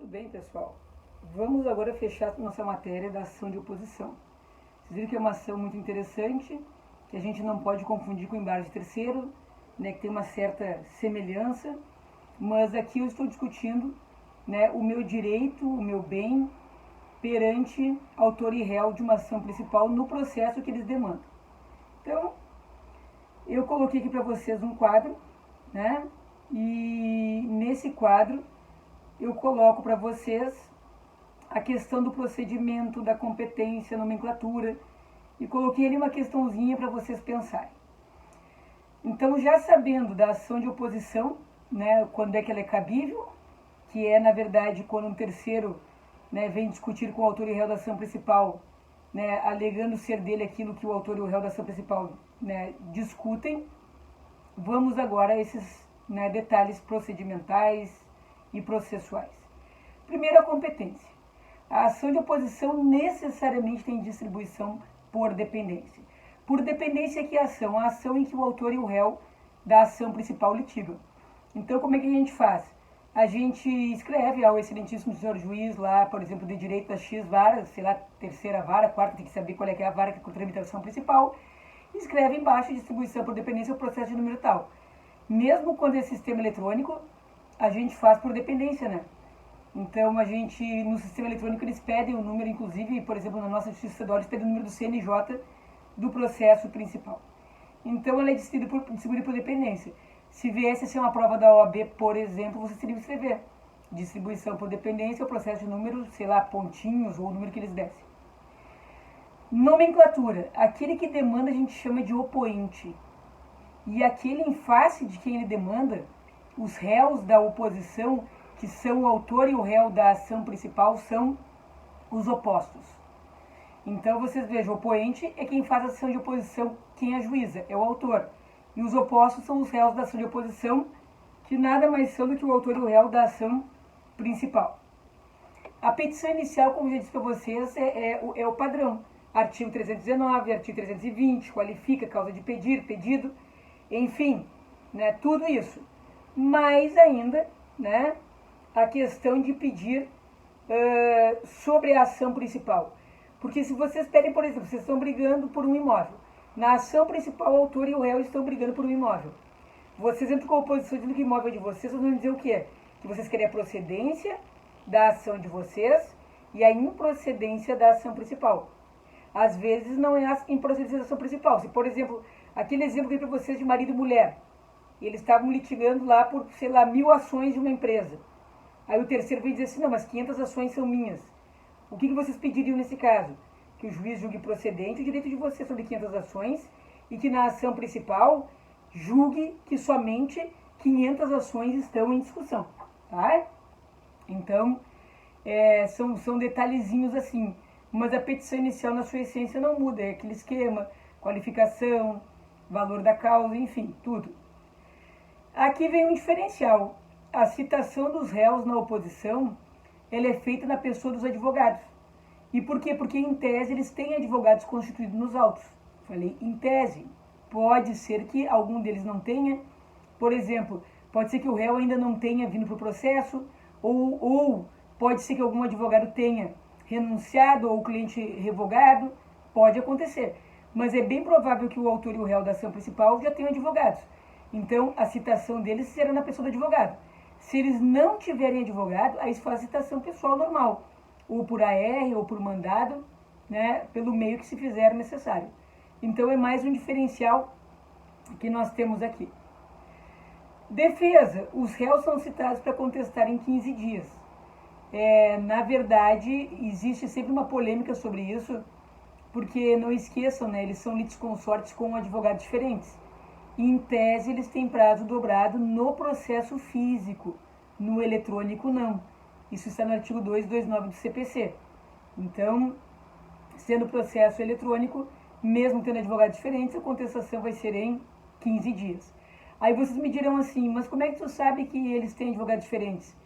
bem, pessoal? Vamos agora fechar nossa matéria da ação de oposição. Vocês viram que é uma ação muito interessante, que a gente não pode confundir com embargo de terceiro, né, que tem uma certa semelhança, mas aqui eu estou discutindo, né, o meu direito, o meu bem, perante autor e réu de uma ação principal no processo que eles demandam. Então, eu coloquei aqui para vocês um quadro, né, e nesse quadro eu coloco para vocês a questão do procedimento, da competência, nomenclatura, e coloquei ali uma questãozinha para vocês pensarem. Então, já sabendo da ação de oposição, né, quando é que ela é cabível, que é, na verdade, quando um terceiro, né, vem discutir com o autor e o réu da ação principal, né, alegando ser dele aquilo que o autor e o réu da ação principal, né, discutem, vamos agora a esses, né, detalhes procedimentais e processuais. Primeiro, a competência. A ação de oposição necessariamente tem distribuição por dependência. Por dependência, que é a ação em que o autor e o réu da ação principal litigam. Então, como é que a gente faz? A gente escreve ao excelentíssimo senhor juiz lá, por exemplo, de direito das X varas, sei lá, terceira vara, quarta, tem que saber qual é que é a vara que é a tramitação principal, escreve embaixo distribuição por dependência o processo de número tal. Mesmo quando é sistema eletrônico, a gente faz por dependência, né? Então, a gente, no sistema eletrônico, eles pedem o número, inclusive, por exemplo, na nossa justiça estadual, eles pedem o número do CNJ do processo principal. Então, ela é distribuída por dependência. Se viesse a ser uma prova da OAB, por exemplo, você teria que escrever distribuição por dependência, o processo de número, sei lá, pontinhos, ou o número que eles dessem. Nomenclatura. Aquele que demanda a gente chama de opoente. E aquele em face de quem ele demanda, os réus da oposição, que são o autor e o réu da ação principal, são os opostos. Então, vocês vejam, o opoente é quem faz a ação de oposição, quem ajuiza, é o autor. E os opostos são os réus da ação de oposição, que nada mais são do que o autor e o réu da ação principal. A petição inicial, como já disse para vocês, é o padrão. Artigo 319, artigo 320, qualifica, causa de pedir, pedido, enfim, né, tudo isso. Mais ainda, né, a questão de pedir sobre a ação principal. Porque se vocês pedem, por exemplo, vocês estão brigando por um imóvel. Na ação principal, o autor e o réu estão brigando por um imóvel. Vocês entram com a oposição dizendo que o imóvel é de vocês vão dizer o quê? Que vocês querem a procedência da ação de vocês e a improcedência da ação principal. Às vezes não é a improcedência da ação principal. Se, por exemplo, aquele exemplo que eu dei para vocês de marido e mulher, e eles estavam litigando lá por, sei lá, 1000 ações de uma empresa. Aí o terceiro vem dizer assim, não, mas 500 ações são minhas. O que vocês pediriam nesse caso? Que o juiz julgue procedente o direito de vocês sobre 500 ações e que na ação principal julgue que somente 500 ações estão em discussão. Tá? Então, são detalhezinhos assim. Mas a petição inicial, na sua essência, não muda. É aquele esquema, qualificação, valor da causa, enfim, tudo. Aqui vem um diferencial. A citação dos réus na oposição, ela é feita na pessoa dos advogados. E por quê? Porque, em tese, eles têm advogados constituídos nos autos. Falei, em tese. Pode ser que algum deles não tenha. Por exemplo, pode ser que o réu ainda não tenha vindo para o processo, ou pode ser que algum advogado tenha renunciado ou o cliente revogado. Pode acontecer. Mas é bem provável que o autor e o réu da ação principal já tenham advogados. Então, a citação deles será na pessoa do advogado. Se eles não tiverem advogado, aí se faz a citação pessoal normal, ou por AR, ou por mandado, né, pelo meio que se fizer necessário. Então, é mais um diferencial que nós temos aqui. Defesa. Os réus são citados para contestar em 15 dias. Na verdade, existe sempre uma polêmica sobre isso, porque, não esqueçam, né, eles são litisconsortes com advogados diferentes. Em tese, eles têm prazo dobrado no processo físico, no eletrônico não. Isso está no artigo 229 do CPC. Então, sendo processo eletrônico, mesmo tendo advogados diferentes, a contestação vai ser em 15 dias. Aí vocês me dirão assim, mas como é que tu sabe que eles têm advogados diferentes?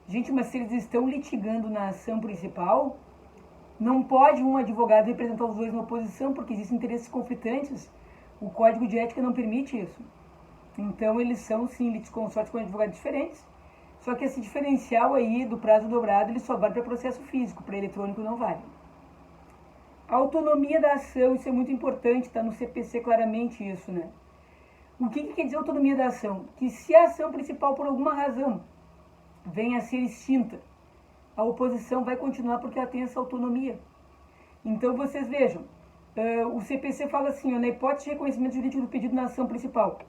Gente, mas se eles estão litigando na ação principal, não pode um advogado representar os dois na oposição, porque existem interesses conflitantes. O Código de Ética não permite isso. Então, eles são, sim, litisconsortes com advogados diferentes, Só que esse diferencial aí do prazo dobrado, ele só vale para processo físico, para eletrônico não vale. A autonomia da ação, isso é muito importante, está no CPC claramente isso, né? O que quer dizer autonomia da ação? Que se a ação principal, por alguma razão, venha a ser extinta, a oposição vai continuar porque ela tem essa autonomia. Então, vocês vejam, o CPC fala assim, na hipótese de reconhecimento jurídico do pedido na ação principal.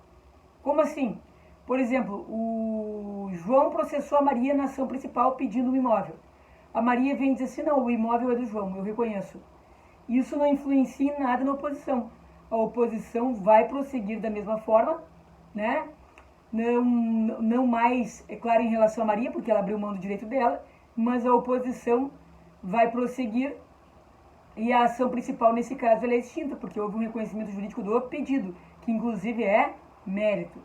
Como assim? Por exemplo, o João processou a Maria na ação principal pedindo um imóvel. A Maria vem dizer assim, não, o imóvel é do João, eu reconheço. Isso não influencia em nada na oposição. A oposição vai prosseguir da mesma forma, né? Não mais, é claro, em relação a Maria, porque ela abriu mão do direito dela, mas a oposição vai prosseguir e a ação principal, nesse caso, ela é extinta, porque houve um reconhecimento jurídico do pedido, que inclusive é mérito.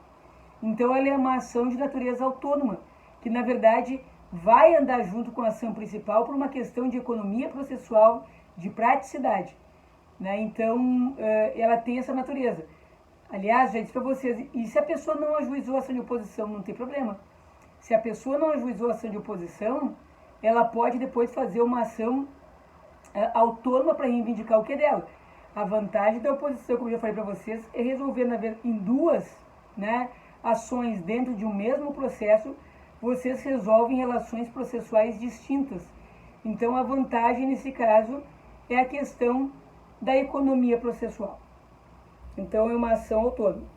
Então, ela é uma ação de natureza autônoma, que na verdade vai andar junto com a ação principal por uma questão de economia processual, de praticidade, né? Então, ela tem essa natureza. Aliás, já disse para vocês, e se a pessoa não ajuizou a ação de oposição, não tem problema. Se a pessoa não ajuizou a ação de oposição, ela pode depois fazer uma ação autônoma para reivindicar o que é dela. A vantagem da oposição, como eu já falei para vocês, é resolver em duas, né, ações dentro de um mesmo processo, vocês resolvem relações processuais distintas. Então, a vantagem nesse caso é a questão da economia processual. Então, é uma ação autônoma.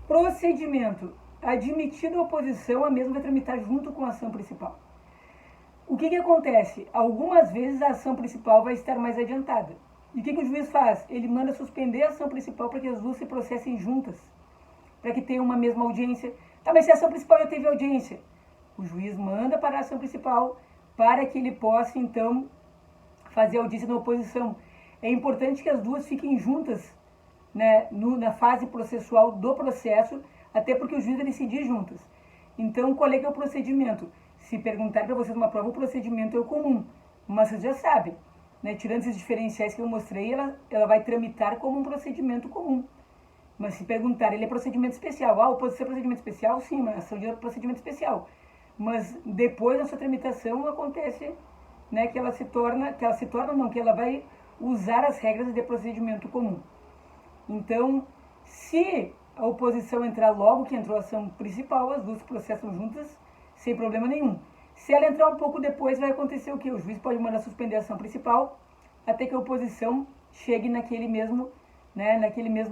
Procedimento. Admitida a oposição, a mesma vai tramitar junto com a ação principal. O que acontece? Algumas vezes a ação principal vai estar mais adiantada. E o que o juiz faz? Ele manda suspender a ação principal para que as duas se processem juntas, para que tenham uma mesma audiência. Tá, mas se a ação principal já teve audiência, o juiz manda para a ação principal para que ele possa, então, fazer audiência na oposição. É importante que as duas fiquem juntas, né, na fase processual do processo, até porque o juiz vai decidir juntas. Então, qual é que é o procedimento? Se perguntar para vocês uma prova, o procedimento é o comum, mas vocês já sabem, né? Tirando esses diferenciais que eu mostrei, ela vai tramitar como um procedimento comum. Mas se perguntar, ele é procedimento especial. Ah, oposição é procedimento especial? Sim, mas ação de procedimento especial. Mas depois da sua tramitação acontece, né, que ela vai usar as regras de procedimento comum. Então, se a oposição entrar logo que entrou a ação principal, as duas processam juntas sem problema nenhum. Se ela entrar um pouco depois, vai acontecer o quê? O juiz pode mandar suspender a ação principal até que a oposição chegue naquele mesmo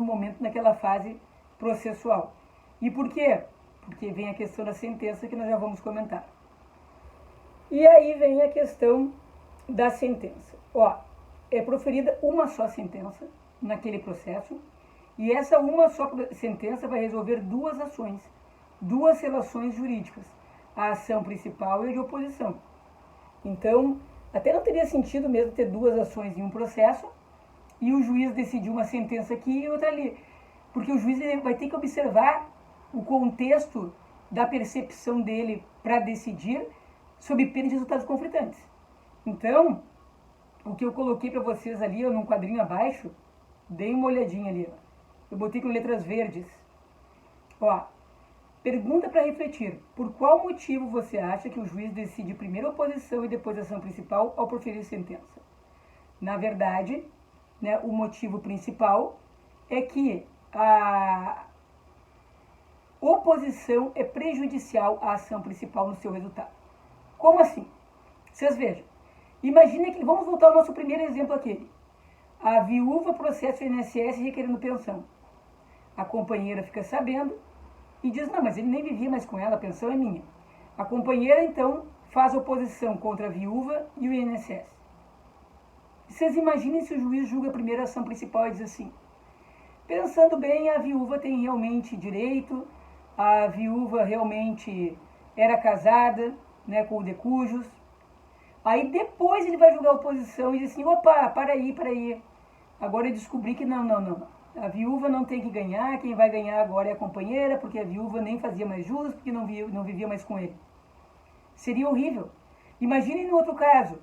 momento, naquela fase processual. E por quê? Porque vem a questão da sentença que nós já vamos comentar. E aí vem a questão da sentença. É proferida uma só sentença naquele processo, e essa uma só sentença vai resolver duas ações, duas relações jurídicas, a ação principal e a de oposição. Então, até não teria sentido mesmo ter duas ações em um processo e o juiz decidir uma sentença aqui e outra ali, porque o juiz vai ter que observar o contexto da percepção dele para decidir sob pena de resultados conflitantes. Então, o que eu coloquei para vocês ali, num quadrinho abaixo, dei uma olhadinha ali. Eu botei com letras verdes. Pergunta para refletir. Por qual motivo você acha que o juiz decide primeiro a oposição e depois a ação principal ao proferir sentença? Na verdade, né, o motivo principal é que a oposição é prejudicial à ação principal no seu resultado. Como assim? Vocês vejam. Imagina que, vamos voltar ao nosso primeiro exemplo aqui. A viúva processa o INSS requerendo pensão. A companheira fica sabendo e diz, não, mas ele nem vivia mais com ela, a pensão é minha. A companheira, então, faz oposição contra a viúva e o INSS. Vocês imaginem se o juiz julga a primeira ação principal e diz assim, pensando bem, a viúva tem realmente direito, a viúva realmente era casada, né, com o de cujos. Aí depois ele vai julgar a oposição e diz assim, opa, para aí. Agora eu descobri que não. A viúva não tem que ganhar, quem vai ganhar agora é a companheira, porque a viúva nem fazia mais jus, porque não vivia mais com ele. Seria horrível. Imaginem no outro caso,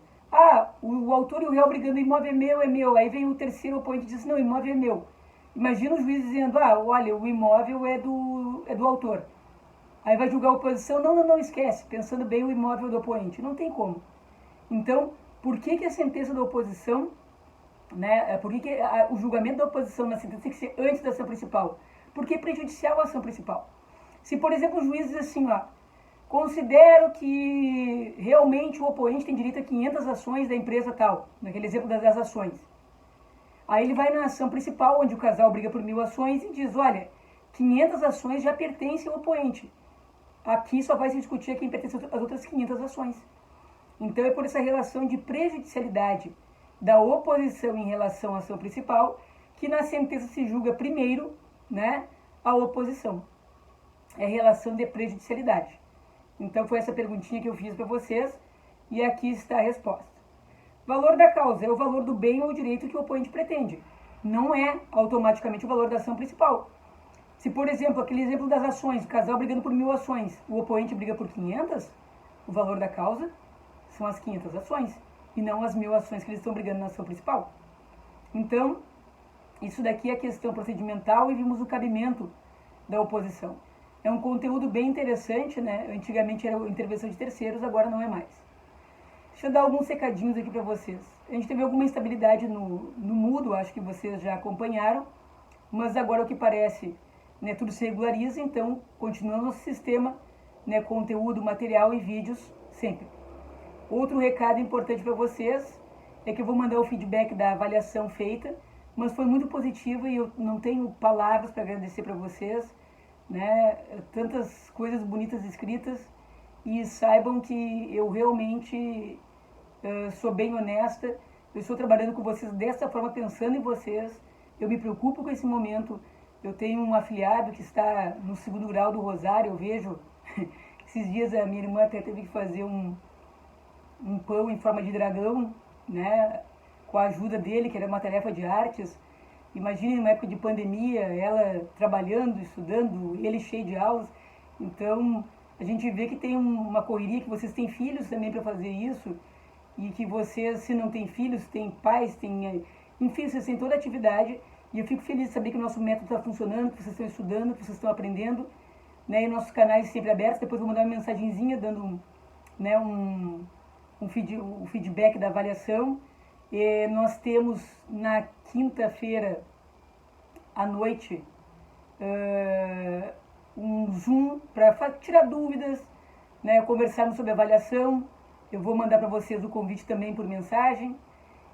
o autor e o réu brigando, o imóvel é meu. Aí vem o terceiro oponente e diz, não, o imóvel é meu. Imagina o juiz dizendo, olha, o imóvel é do autor. Aí vai julgar a oposição, não, esquece, pensando bem o imóvel do oponente. Não tem como. Então, por que a sentença da oposição, né, por que o julgamento da oposição na sentença tem que ser antes da ação principal? Porque é prejudicial a ação principal. Se, por exemplo, o juiz diz assim, ó, considero que realmente o oponente tem direito a 500 ações da empresa tal, naquele exemplo das ações. Aí ele vai na ação principal, onde o casal briga por 1000 ações e diz, olha, 500 ações já pertencem ao oponente. Aqui só vai se discutir a quem pertence às outras 500 ações. Então é por essa relação de prejudicialidade da oposição em relação à ação principal que na sentença se julga primeiro, né, a oposição. É relação de prejudicialidade. Então foi essa perguntinha que eu fiz para vocês e aqui está a resposta. Valor da causa é o valor do bem ou direito que o oponente pretende. Não é automaticamente o valor da ação principal. Se, por exemplo, aquele exemplo das ações, o casal brigando por 1000 ações, o oponente briga por 500, o valor da causa são as 500 ações e não as 1000 ações que eles estão brigando na ação principal. Então, isso daqui é questão procedimental e vimos o cabimento da oposição. É um conteúdo bem interessante, né? Antigamente era intervenção de terceiros, agora não é mais. Deixa eu dar alguns recadinhos aqui para vocês. A gente teve alguma instabilidade no mudo, acho que vocês já acompanharam, mas agora o que parece, né, tudo se regulariza, então continua nosso sistema, né, conteúdo, material e vídeos sempre. Outro recado importante para vocês é que eu vou mandar o feedback da avaliação feita, mas foi muito positivo e eu não tenho palavras para agradecer para vocês, né, tantas coisas bonitas escritas, e saibam que eu realmente sou bem honesta, eu estou trabalhando com vocês dessa forma, pensando em vocês, eu me preocupo com esse momento. Eu tenho um afiliado que está no 2º grau do Rosário, eu vejo, esses dias a minha irmã até teve que fazer um pão em forma de dragão, né, com a ajuda dele, que era uma tarefa de artes. Imagine numa época de pandemia, ela trabalhando, estudando, ele cheio de aulas. Então, a gente vê que tem uma correria, que vocês têm filhos também para fazer isso, e que vocês, se não têm filhos, têm pais, enfim, vocês têm toda a atividade. E eu fico feliz de saber que o nosso método está funcionando, que vocês estão estudando, que vocês estão aprendendo, né, e nossos canais sempre abertos. Depois eu vou mandar uma mensagenzinha dando né, um feedback da avaliação. E nós temos na quinta-feira à noite um Zoom para tirar dúvidas, né, conversarmos sobre avaliação. Eu vou mandar para vocês o convite também por mensagem.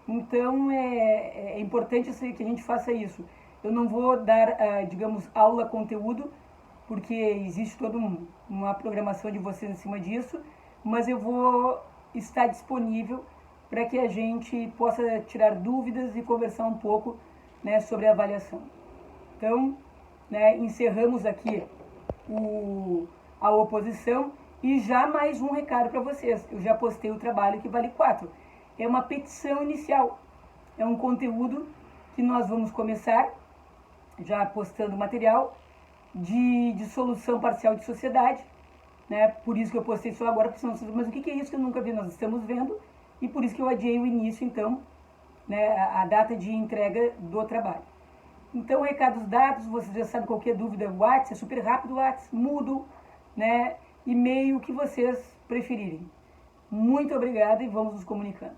Então é importante que a gente faça isso. Eu não vou dar, digamos, aula, conteúdo, porque existe toda uma programação de vocês em cima disso, mas eu vou estar disponível para que a gente possa tirar dúvidas e conversar um pouco, né, sobre a avaliação. Então, né, encerramos aqui a oposição e já mais um recado para vocês. Eu já postei o trabalho que vale 4. É uma petição inicial. É um conteúdo que nós vamos começar, já postando material, de dissolução parcial de sociedade, né? Por isso que eu postei só agora, mas o que é isso que eu nunca vi? Nós estamos vendo, e por isso que eu adiei o início, então, né, a data de entrega do trabalho. Então, recados dados, vocês já sabem, qualquer dúvida, WhatsApp, é super rápido, WhatsApp, mudo, né, e-mail, o que vocês preferirem. Muito obrigada e vamos nos comunicando.